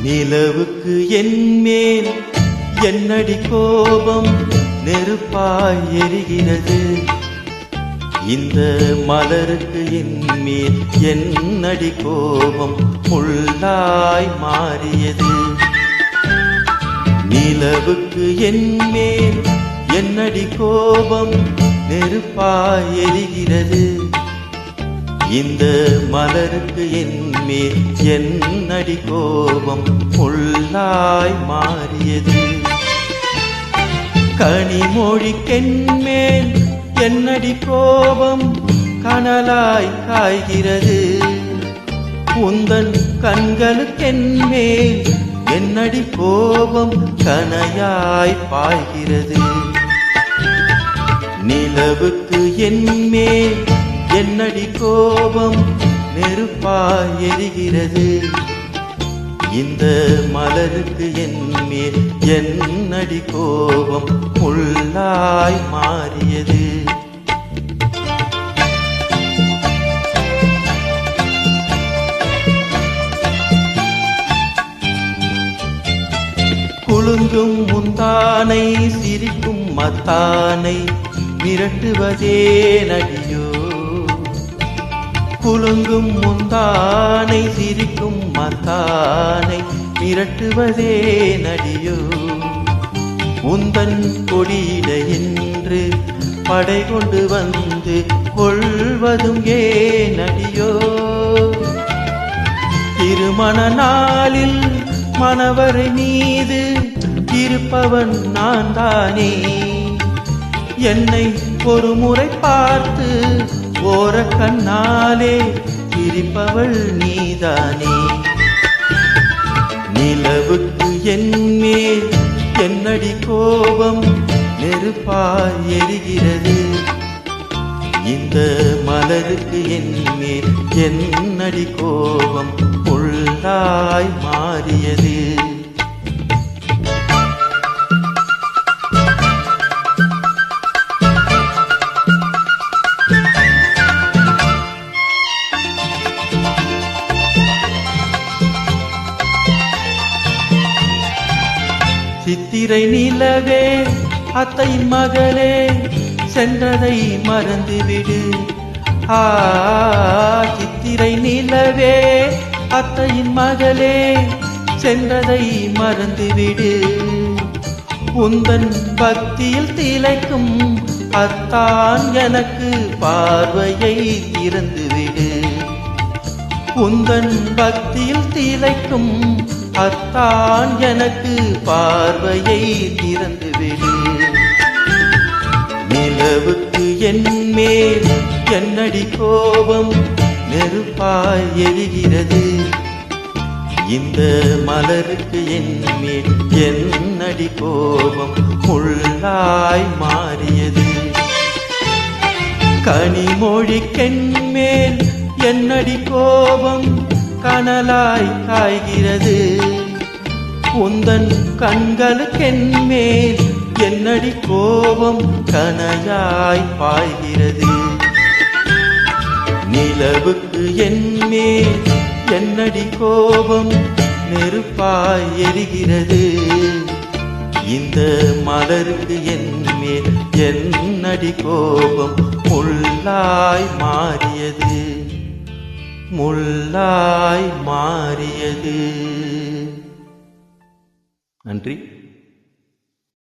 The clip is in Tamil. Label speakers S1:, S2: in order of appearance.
S1: நிலவுக்கு என்மேல் என்னடி கோபம் நெருப்பாய் எரிகிறது. இந்த மலருக்கு என்மேல் என்னடி கோபம் முள்ளாய் மாறியது. நிலவுக்கு என்மேல் என்னடி கோபம் நெருப்பாய் எரிகிறது. இந்த மலருக்கு என்மேல் என்னடி கோபம் முள்ளாய் மாறியது. கனிமொழிக்கென்மேல் என்னடி கோபம் கனலாய் காய்கிறது. உந்தன் கண்களுக்கென்மேல் என்னடி கோபம் கனையாய் பாய்கிறது. நிலவுக்கு என்மேல் என்னடி கோபம் நெருப்பாய் எரிகிறது. இந்த மலருக்கு என்மேல் என்னடி கோபம் முள்ளாய் மாறியது. குலுங்கும் முந்தானை சிரிக்கும் மத்தானை மிரட்டுவதே நடியோ. குலுங்கும் முந்தானை சிரிக்கும் மத்தானை மிரட்டுவதே நடியோ. உந்தன் கொடியிட என்று படை கொண்டு வந்து கொள்வதும் ஏன் நடியோ. திருமண நாளில் மணவரை மீது இருப்பவன் நான் தானே. என்னை ஒரு முறை பார்த்து ஓர கண்ணாலே இருப்பவள் நீதானே. நிலவுக்கு என்மேல் என்னடி கோபம் நெருப்பாய் எரிகிறது. இந்த மலருக்கு என்மேல் என்னடி கோபம் முள்ளாய் மாறியது. சித்திரை நிலவே அத்தையின் மகளே சென்றதை மறந்துவிடு. சித்திரை நிலவே அத்தையின் மகளே சென்றதை மறந்துவிடு. உந்தன் பக்தியில் திளைக்கும் அத்தான் எனக்கு பார்வையை திறந்துவிடு. உந்தன் பக்தியில் திளைக்கும் அத்தான் எனக்கு பார்வையை திறந்துவிடு. நிலவுக்கு என்மேல் என்னடி கோபம் நெருப்பாய் எரிகிறது. இந்த மலருக்கு என்மேல் என்னடி கோபம் முள்ளாய் மாறியது. கனிமொழிக்கென்மேல் என்னடி கோபம் கனலாய் காய்கிறது. உந்தன் கண்களுக்கென்மேல் என்னடி கோபம் கனையாய் பாய்கிறது. நிலவுக்கு என்மேல் என்னடி கோபம் நெருப்பாய் எரிகிறது. இந்த மலருக்கு என்மேல் என்னடி கோபம் முள்ளாய் மாறியது. முள்ளாய் மாறியது. நன்றி.